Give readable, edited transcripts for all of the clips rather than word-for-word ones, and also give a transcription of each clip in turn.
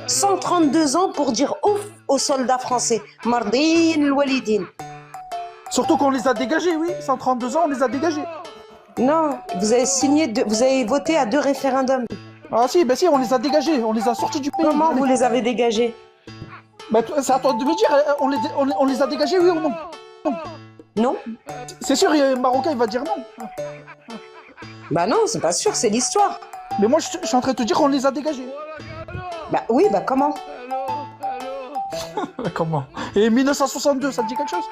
132 ans pour dire ouf aux soldats français. Mardin al-Walidin. Surtout qu'on les a dégagés, oui. 132 ans, on les a dégagés. Non, vous avez signé, vous avez voté à 2 référendums. Ah si, ben si, on les a dégagés, on les a sortis du pays. Comment vous les avez dégagés? Bah, c'est à toi de me dire, on les a dégagés, oui ou non? Non. C'est sûr, un Marocain, il va dire non. Bah non, c'est pas sûr, c'est l'histoire. Mais moi, je suis en train de te dire qu'on les a dégagés. Bah oui, bah comment? Comment? Et 1962, ça te dit quelque chose?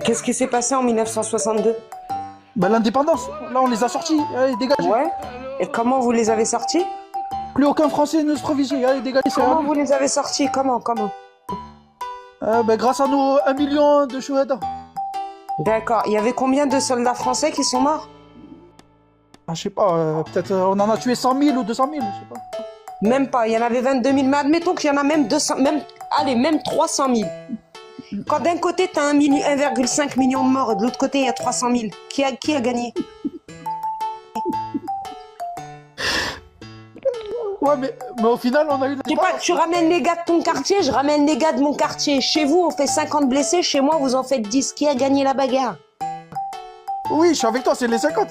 Qu'est-ce qui s'est passé en 1962? Bah l'indépendance, là on les a sortis, allez, dégagez. Ouais. Et comment vous les avez sortis? Plus aucun Français ne se trouve ici, allez, dégagez. Comment vous les avez sortis? Comment? Bah, grâce à nos 1 million de chouhada. D'accord. Il y avait combien de soldats français qui sont morts? Ah, je sais pas, peut-être on en a tué 100 000 ou 200 000, je sais pas. Même pas, il y en avait 22 000, mais admettons qu'il y en a même 200, même 300 000. Quand d'un côté, tu as 1,5 million de morts et de l'autre côté, il y a 300 000, qui a gagné? Ouais, mais au final, on a eu... Je sais pas, tu ramènes les gars de ton quartier, je ramène les gars de mon quartier. Chez vous, on fait 50 blessés, chez moi, vous en faites 10. Qui a gagné la bagarre? Oui, je suis avec toi, c'est les 50.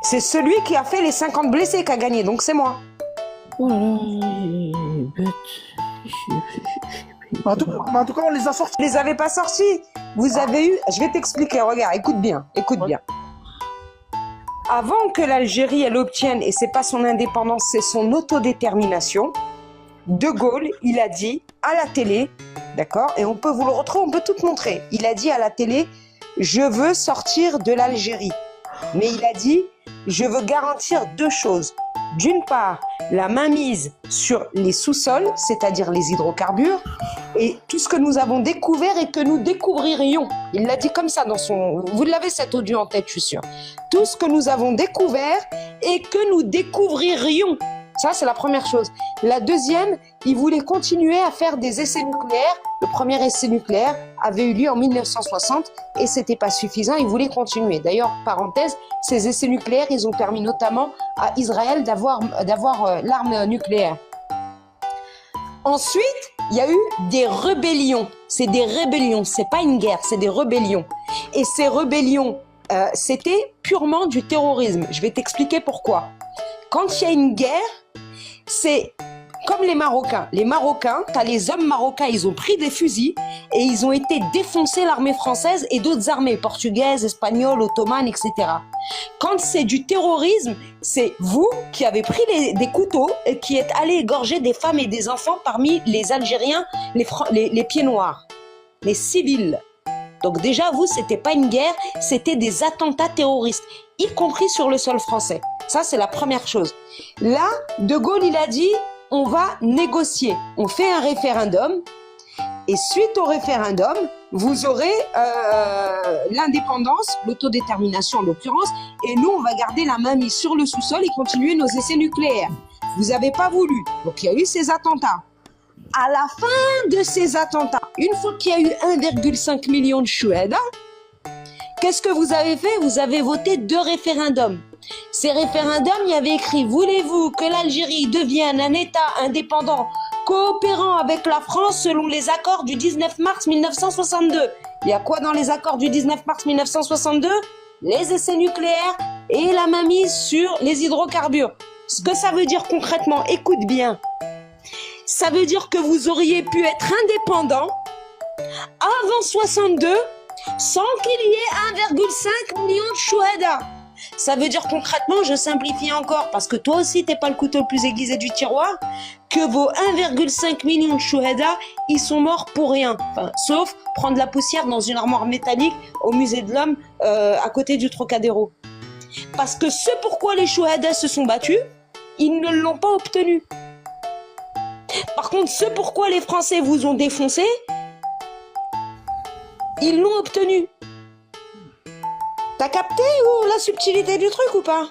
C'est celui qui a fait les 50 blessés qui a gagné, donc c'est moi. En tout cas, on les a sortis. Vous les avez pas sortis. Vous avez eu... Je vais t'expliquer, regarde, écoute bien. Avant que l'Algérie, elle obtienne, et c'est pas son indépendance, c'est son autodétermination, De Gaulle, il a dit à la télé, d'accord, et on peut vous le retrouver, on peut tout montrer. Il a dit à la télé, je veux sortir de l'Algérie. Mais il a dit, je veux garantir 2 choses. D'une part, la mainmise sur les sous-sols, c'est-à-dire les hydrocarbures, et tout ce que nous avons découvert et que nous découvririons. Il l'a dit comme ça dans son... Vous l'avez cet audio en tête, je suis sûre. Tout ce que nous avons découvert et que nous découvririons. Ça, c'est la première chose. La deuxième, il voulait continuer à faire des essais nucléaires. Le premier essai nucléaire avait eu lieu en 1960 et c'était pas suffisant. Il voulait continuer. D'ailleurs, parenthèse, ces essais nucléaires, ils ont permis notamment à Israël d'avoir l'arme nucléaire. Ensuite, il y a eu des rébellions. C'est des rébellions. C'est pas une guerre, c'est des rébellions. Et ces rébellions, c'était purement du terrorisme. Je vais t'expliquer pourquoi. Quand il y a une guerre, c'est comme les Marocains. Les Marocains, tu as les hommes marocains, ils ont pris des fusils et ils ont été défoncer l'armée française et d'autres armées, portugaises, espagnoles, ottomanes, etc. Quand c'est du terrorisme, c'est vous qui avez pris des couteaux et qui êtes allés égorger des femmes et des enfants parmi les Algériens, les pieds noirs, les civils. Donc déjà, vous, c'était pas une guerre, c'était des attentats terroristes, y compris sur le sol français. Ça, c'est la première chose. Là, De Gaulle, il a dit, on va négocier. On fait un référendum. Et suite au référendum, vous aurez l'indépendance, l'autodétermination en l'occurrence. Et nous, on va garder la main mise sur le sous-sol et continuer nos essais nucléaires. Vous n'avez pas voulu. Donc, il y a eu ces attentats. À la fin de ces attentats, une fois qu'il y a eu 1,5 million de chouhada, qu'est-ce que vous avez fait? Vous avez voté 2 référendums. Ces référendums, il y avait écrit « Voulez-vous que l'Algérie devienne un État indépendant coopérant avec la France selon les accords du 19 mars 1962 ?» Il y a quoi dans les accords du 19 mars 1962? Les essais nucléaires et la mainmise sur les hydrocarbures. Ce que ça veut dire concrètement, écoute bien. Ça veut dire que vous auriez pu être indépendant avant 62 sans qu'il y ait 1,5 million de chouhada. Ça veut dire concrètement, je simplifie encore, parce que toi aussi t'es pas le couteau le plus aiguisé du tiroir, que vos 1,5 million de chouhada, ils sont morts pour rien. Enfin, sauf prendre la poussière dans une armoire métallique au musée de l'Homme à côté du Trocadéro. Parce que ce pourquoi les chouhadas se sont battus, ils ne l'ont pas obtenu. Par contre, ce pourquoi les Français vous ont défoncé, ils l'ont obtenu. T'as capté la subtilité du truc ou pas?